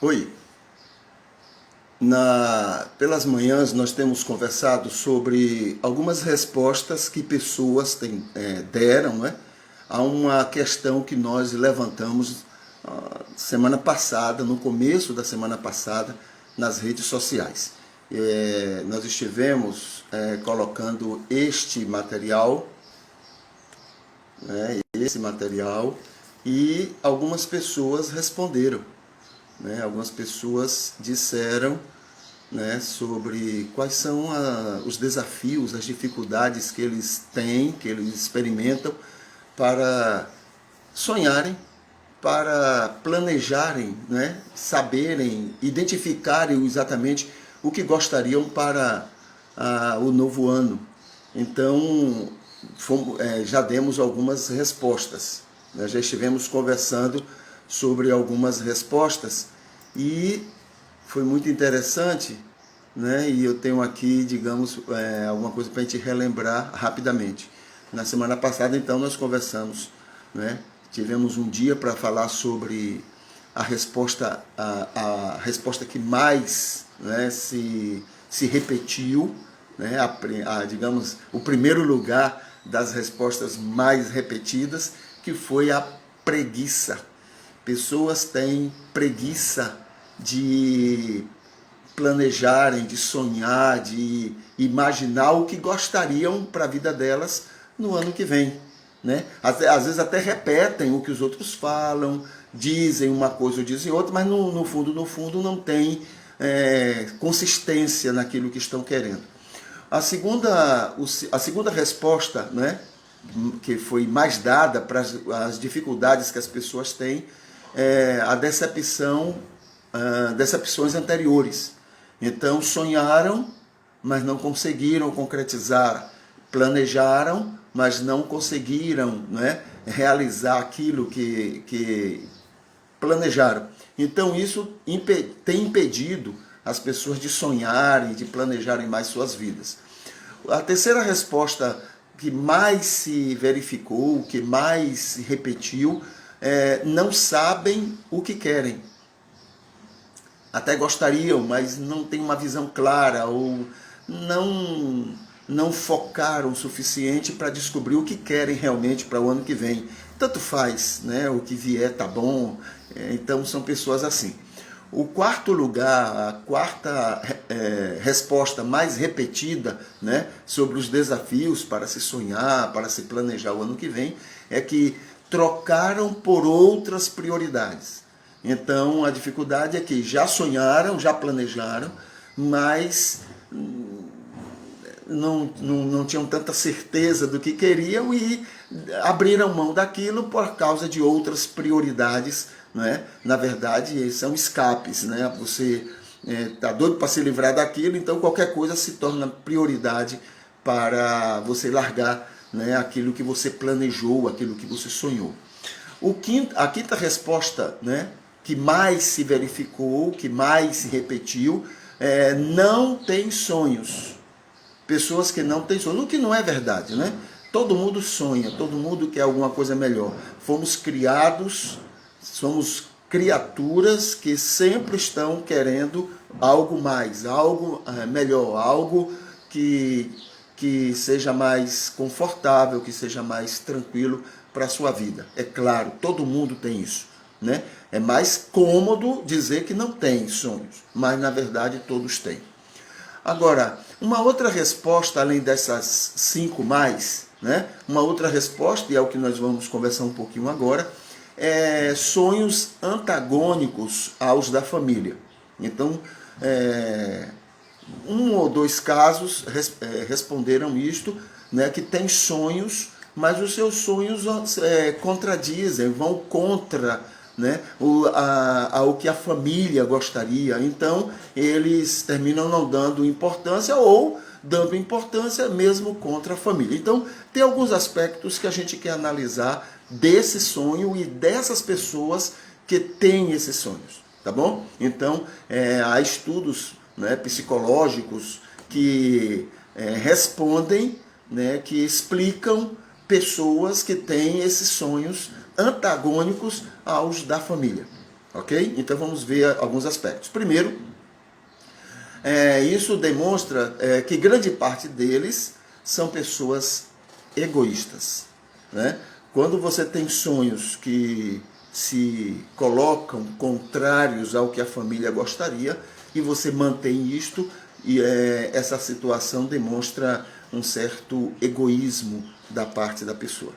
Oi, pelas manhãs nós temos conversado sobre algumas respostas que pessoas deram, né, a uma questão que nós levantamos semana passada, no começo da semana passada, nas redes sociais. Nós estivemos colocando esse material, e algumas pessoas responderam, né? Algumas pessoas disseram, né, sobre quais são os desafios, as dificuldades que eles têm, que eles experimentam para sonharem, para planejarem, né, saberem, identificarem exatamente o que gostariam para o novo ano. Então, já demos algumas respostas, né? Já estivemos conversando sobre algumas respostas e foi muito interessante, né? E eu tenho aqui, digamos, alguma coisa para a gente relembrar rapidamente. Na semana passada, então, nós conversamos, né? Tivemos um dia para falar sobre a resposta que mais, né, se repetiu, né? Digamos, o primeiro lugar das respostas mais repetidas, que foi a preguiça. Pessoas têm preguiça de planejarem, de sonhar, de imaginar o que gostariam para a vida delas no ano que vem, né? Às vezes até repetem o que os outros falam, dizem uma coisa ou dizem outra, mas no fundo não tem consistência naquilo que estão querendo. A segunda resposta, né, que foi mais dada para as dificuldades que as pessoas têm, é a decepções anteriores. Então sonharam, mas não conseguiram concretizar, planejaram, mas não conseguiram, né, realizar aquilo que planejaram. Então isso tem impedido as pessoas de sonharem, de planejarem mais suas vidas. A terceira resposta que mais se verificou, que mais se repetiu, não sabem o que querem. Até gostariam, mas não têm uma visão clara, ou não focaram o suficiente para descobrir o que querem realmente para o ano que vem. Tanto faz, né? O que vier tá bom. Então são pessoas assim. O quarto lugar, a quarta resposta mais repetida, né, sobre os desafios para se sonhar, para se planejar o ano que vem, é que trocaram por outras prioridades. Então a dificuldade é que já sonharam, já planejaram, mas não tinham tanta certeza do que queriam e abriram mão daquilo por causa de outras prioridades, né? Na verdade, são escapes, né? Você está doido para se livrar daquilo, então qualquer coisa se torna prioridade para você largar, né, aquilo que você planejou, aquilo que você sonhou. A quinta resposta, né, que mais se verificou, que mais se repetiu, não tem sonhos. Pessoas que não têm sonhos, o que não é verdade, né? Todo mundo sonha, todo mundo quer alguma coisa melhor. Fomos criados, somos criaturas que sempre estão querendo algo mais, algo melhor, algo que seja mais confortável, que seja mais tranquilo para a sua vida. É claro, todo mundo tem isso, né? É mais cômodo dizer que não tem sonhos, mas na verdade todos têm. Agora, uma outra resposta, além dessas 5 mais, né? Uma outra resposta, e é o que nós vamos conversar um pouquinho agora, é sonhos antagônicos aos da família. Então, um ou dois casos responderam isto, né, que tem sonhos, mas os seus sonhos contradizem, vão contra, né, ao que a família gostaria. Então eles terminam não dando importância ou dando importância mesmo contra a família. Então tem alguns aspectos que a gente quer analisar desse sonho e dessas pessoas que têm esses sonhos, tá bom? Então há estudos, né, psicológicos que respondem, né, que explicam pessoas que têm esses sonhos antagônicos aos da família. ok? Então vamos ver alguns aspectos. Primeiro, isso demonstra que grande parte deles são pessoas egoístas, né? Quando você tem sonhos que se colocam contrários ao que a família gostaria e você mantém isto, e essa situação demonstra um certo egoísmo da parte da pessoa,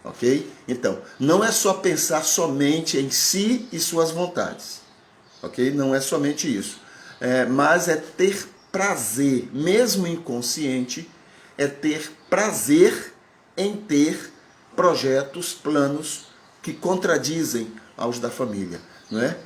ok? Então, não é só pensar somente em si e suas vontades, ok? Não é somente isso, mas é ter prazer, mesmo inconsciente, é ter prazer em ter projetos, planos que contradizem aos da família, não é?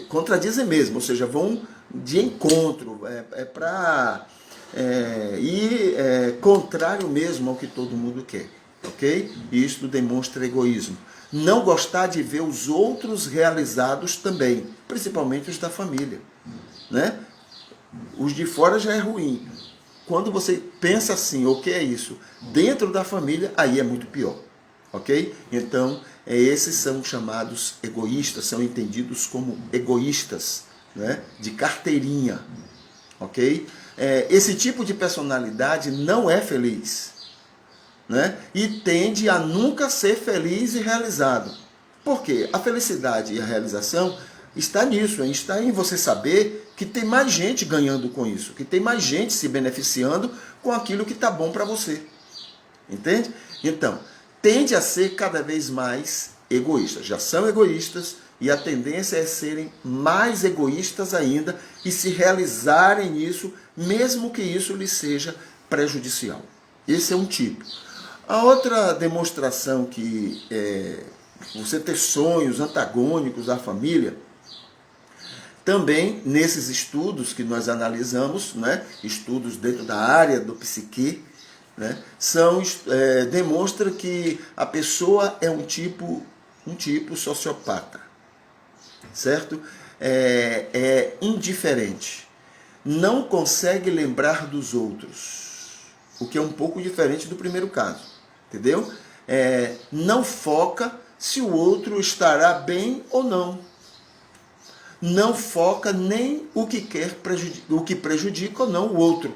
Contradizem mesmo, ou seja, vão de encontro, para ir contrário mesmo ao que todo mundo quer, ok? E isso demonstra egoísmo. Não gostar de ver os outros realizados também, principalmente os da família, né? Os de fora já é ruim. Quando você pensa assim, o que é isso? Dentro da família, aí é muito pior, ok? Então, esses são chamados egoístas, são entendidos como egoístas, né? De carteirinha, ok? Esse tipo de personalidade não é feliz, né? E tende a nunca ser feliz e realizado. Por quê? A felicidade e a realização está nisso, está em você saber que tem mais gente ganhando com isso, que tem mais gente se beneficiando com aquilo que está bom para você. Entende? Então, tende a ser cada vez mais egoístas. Já são egoístas e a tendência é serem mais egoístas ainda e se realizarem nisso, mesmo que isso lhes seja prejudicial. Esse é um tipo. A outra demonstração que você ter sonhos antagônicos à família, também nesses estudos que nós analisamos, né, estudos dentro da área do psique, né, demonstra que a pessoa é um tipo sociopata, certo? É indiferente, não consegue lembrar dos outros, o que é um pouco diferente do primeiro caso, entendeu? Não foca se o outro estará bem ou não. Não foca nem o que prejudica ou não o outro.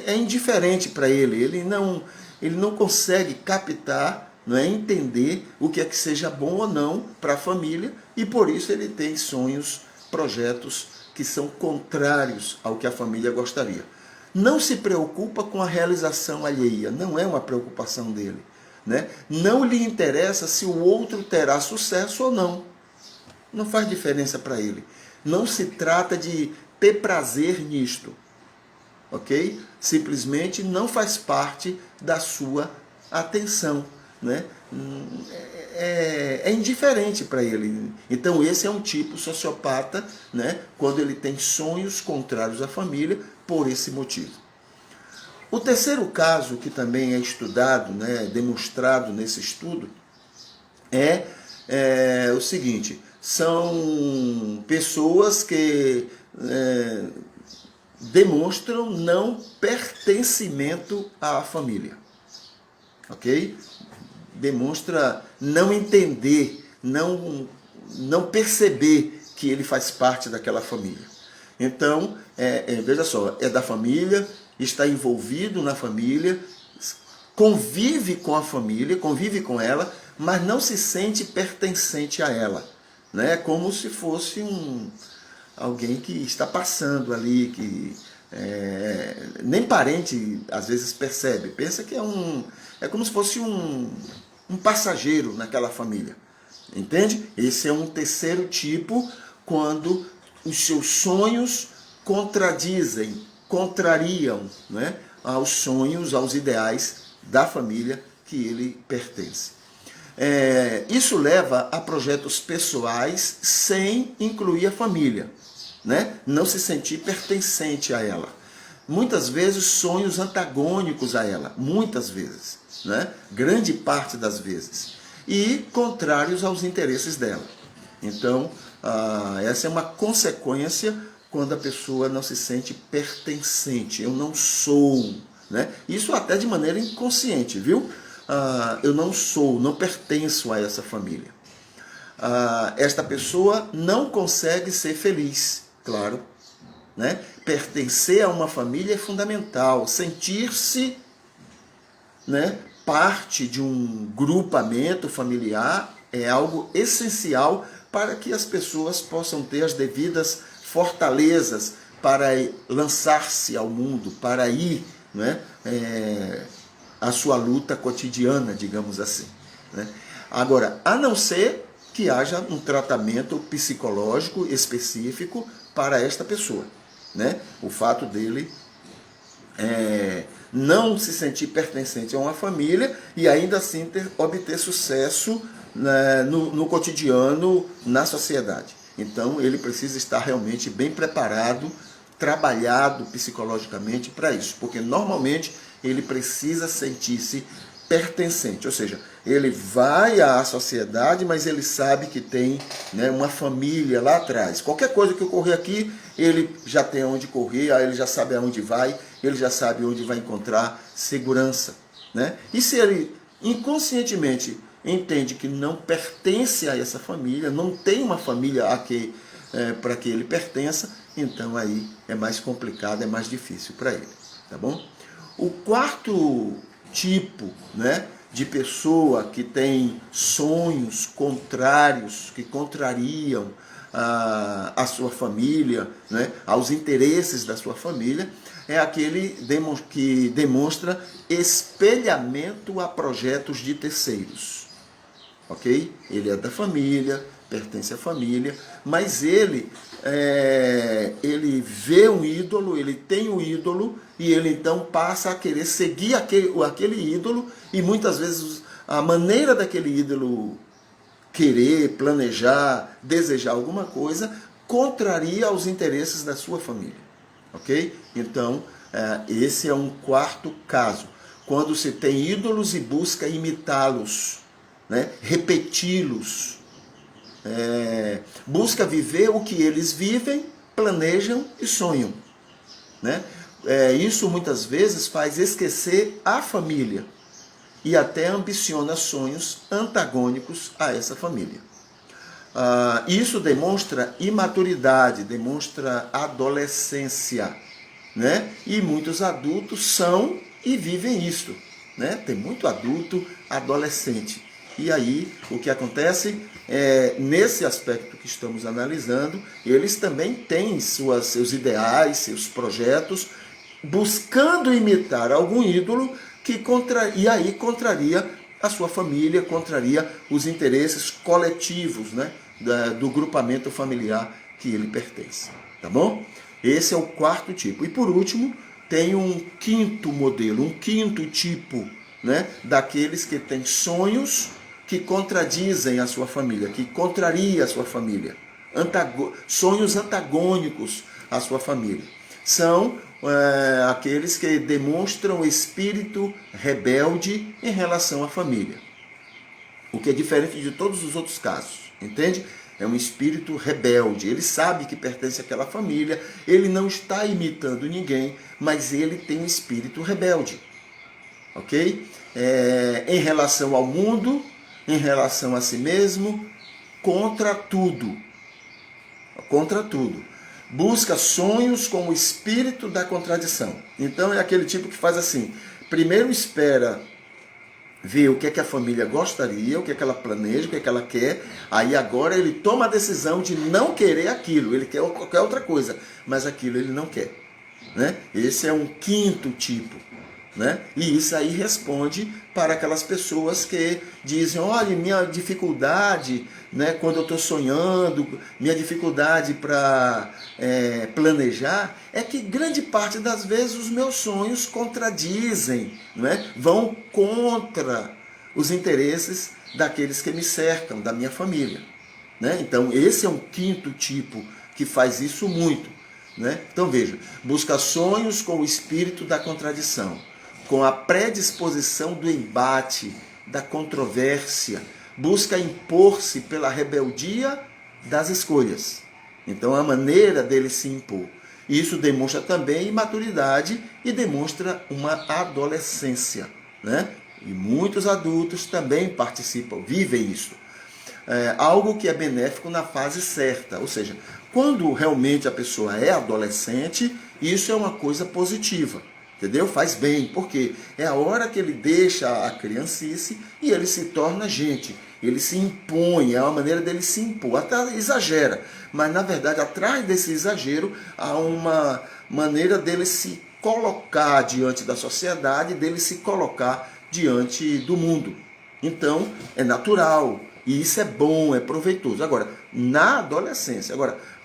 É indiferente para ele. Ele não consegue captar, não é, entender o que é que seja bom ou não para a família, e por isso ele tem sonhos, projetos que são contrários ao que a família gostaria. Não se preocupa com a realização alheia, não é uma preocupação dele, né? Não lhe interessa se o outro terá sucesso ou não. Não faz diferença para ele. Não se trata de ter prazer nisto, ok? Simplesmente não faz parte da sua atenção, né? É indiferente para ele. Então esse é um tipo sociopata, né? Quando ele tem sonhos contrários à família por esse motivo. O terceiro caso que também é estudado, né, demonstrado nesse estudo, é o seguinte: são pessoas que demonstram não pertencimento à família, ok? Demonstra não entender, não perceber que ele faz parte daquela família. Então, veja só, é da família, está envolvido na família, convive com a família, convive com ela, mas não se sente pertencente a ela, né? Como se fosse alguém que está passando ali, que nem parente às vezes percebe, pensa que é como se fosse um passageiro naquela família, entende? Esse é um terceiro tipo, quando os seus sonhos contrariam, né, aos sonhos, aos ideais da família que ele pertence. Isso leva a projetos pessoais sem incluir a família, né? Não se sentir pertencente a ela. Muitas vezes sonhos antagônicos a ela, muitas vezes, né? Grande parte das vezes, e contrários aos interesses dela. Então, essa é uma consequência quando a pessoa não se sente pertencente. Eu não sou, né? Isso até de maneira inconsciente, viu? Eu não pertenço a essa família. esta pessoa não consegue ser feliz, claro, né? Pertencer a uma família é fundamental, sentir-se, né, parte de um grupamento familiar é algo essencial para que as pessoas possam ter as devidas fortalezas para lançar-se ao mundo, para ir, né, a sua luta cotidiana, digamos assim, né? Agora, a não ser que haja um tratamento psicológico específico para esta pessoa, né? O fato dele não se sentir pertencente a uma família e ainda assim obter sucesso, né, no cotidiano, na sociedade. Então ele precisa estar realmente bem preparado, trabalhado psicologicamente para isso, porque normalmente ele precisa sentir-se pertencente, ou seja, ele vai à sociedade, mas ele sabe que tem, né, uma família lá atrás. Qualquer coisa que ocorrer aqui, ele já tem aonde correr, ele já sabe aonde vai, ele já sabe onde vai encontrar segurança, né? E se ele inconscientemente entende que não pertence a essa família, não tem uma família para que ele pertença, então aí é mais complicado, é mais difícil para ele, tá bom? O quarto tipo, né, de pessoa que tem sonhos contrários, que contrariam a sua família, né, aos interesses da sua família, é aquele que demonstra espelhamento a projetos de terceiros. Ok? Ele é da família, pertence à família, mas ele vê um ídolo, ele tem um ídolo e ele então passa a querer seguir aquele ídolo, e muitas vezes a maneira daquele ídolo querer, planejar, desejar alguma coisa contraria aos interesses da sua família. Ok? Então, esse é um quarto caso. Quando se tem ídolos e busca imitá-los, né? Repeti-los, busca viver o que eles vivem, planejam e sonham, né? Isso muitas vezes faz esquecer a família e até ambiciona sonhos antagônicos a essa família. Isso demonstra imaturidade, demonstra adolescência, né? E muitos adultos são e vivem isso, né? Tem muito adulto adolescente. E aí, o que acontece nesse aspecto que estamos analisando, eles também têm seus ideais, seus projetos, buscando imitar algum ídolo e aí contraria a sua família, contraria os interesses coletivos, né, do grupamento familiar que ele pertence. Tá bom? Esse é o quarto tipo. E por último, tem um quinto modelo, um quinto tipo, né, daqueles que têm sonhos que contradizem a sua família, que contraria a sua família, sonhos antagônicos à sua família. São aqueles que demonstram espírito rebelde em relação à família, o que é diferente de todos os outros casos, entende? É um espírito rebelde, ele sabe que pertence àquela família, ele não está imitando ninguém, mas ele tem um espírito rebelde, ok? Em relação ao mundo, em relação a si mesmo, contra tudo. Contra tudo. Busca sonhos com o espírito da contradição. Então é aquele tipo que faz assim, primeiro espera ver o que é que a família gostaria, o que é que ela planeja, o que é que ela quer, aí agora ele toma a decisão de não querer aquilo, ele quer qualquer outra coisa, mas aquilo ele não quer, né? Esse é um quinto tipo, né? E isso aí responde para aquelas pessoas que dizem, olha, minha dificuldade, né, quando eu estou sonhando, minha dificuldade para planejar, é que grande parte das vezes os meus sonhos contradizem, né, vão contra os interesses daqueles que me cercam, da minha família, né? Então esse é um quinto tipo que faz isso muito, né? Então veja, busca sonhos com o espírito da contradição, com a predisposição do embate, da controvérsia, busca impor-se pela rebeldia das escolhas. Então, a maneira dele se impor. Isso demonstra também imaturidade e demonstra uma adolescência, né? E muitos adultos também participam, vivem isso. algo que é benéfico na fase certa. Ou seja, quando realmente a pessoa é adolescente, isso é uma coisa positiva. Entendeu? Faz bem, porque é a hora que ele deixa a criancice e ele se torna gente. Ele se impõe, é uma maneira dele se impor. Até exagera, mas na verdade atrás desse exagero há uma maneira dele se colocar diante da sociedade, dele se colocar diante do mundo. Então é natural, e isso é bom, é proveitoso. Agora, na adolescência,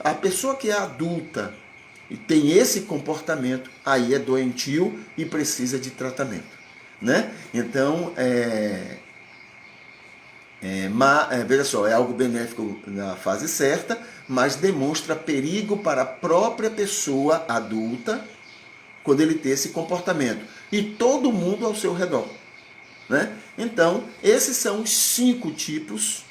a pessoa que é adulta e tem esse comportamento, aí é doentio e precisa de tratamento, né? Então, veja só, é algo benéfico na fase certa, mas demonstra perigo para a própria pessoa adulta quando ele tem esse comportamento e todo mundo ao seu redor, né? Então, esses são os 5 tipos,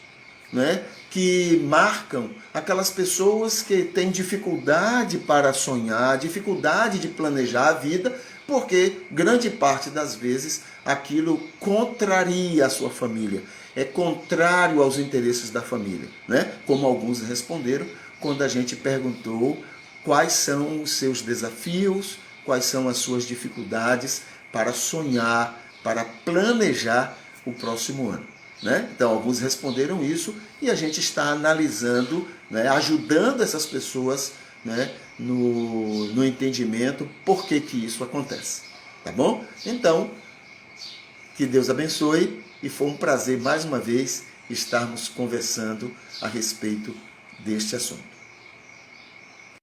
né, que marcam aquelas pessoas que têm dificuldade para sonhar, dificuldade de planejar a vida, porque grande parte das vezes aquilo contraria a sua família, é contrário aos interesses da família, né? Como alguns responderam quando a gente perguntou quais são os seus desafios, quais são as suas dificuldades para sonhar, para planejar o próximo ano, né? Então, alguns responderam isso e a gente está analisando, né, ajudando essas pessoas, né, no entendimento por que isso acontece. Tá bom? Então, que Deus abençoe e foi um prazer mais uma vez estarmos conversando a respeito deste assunto.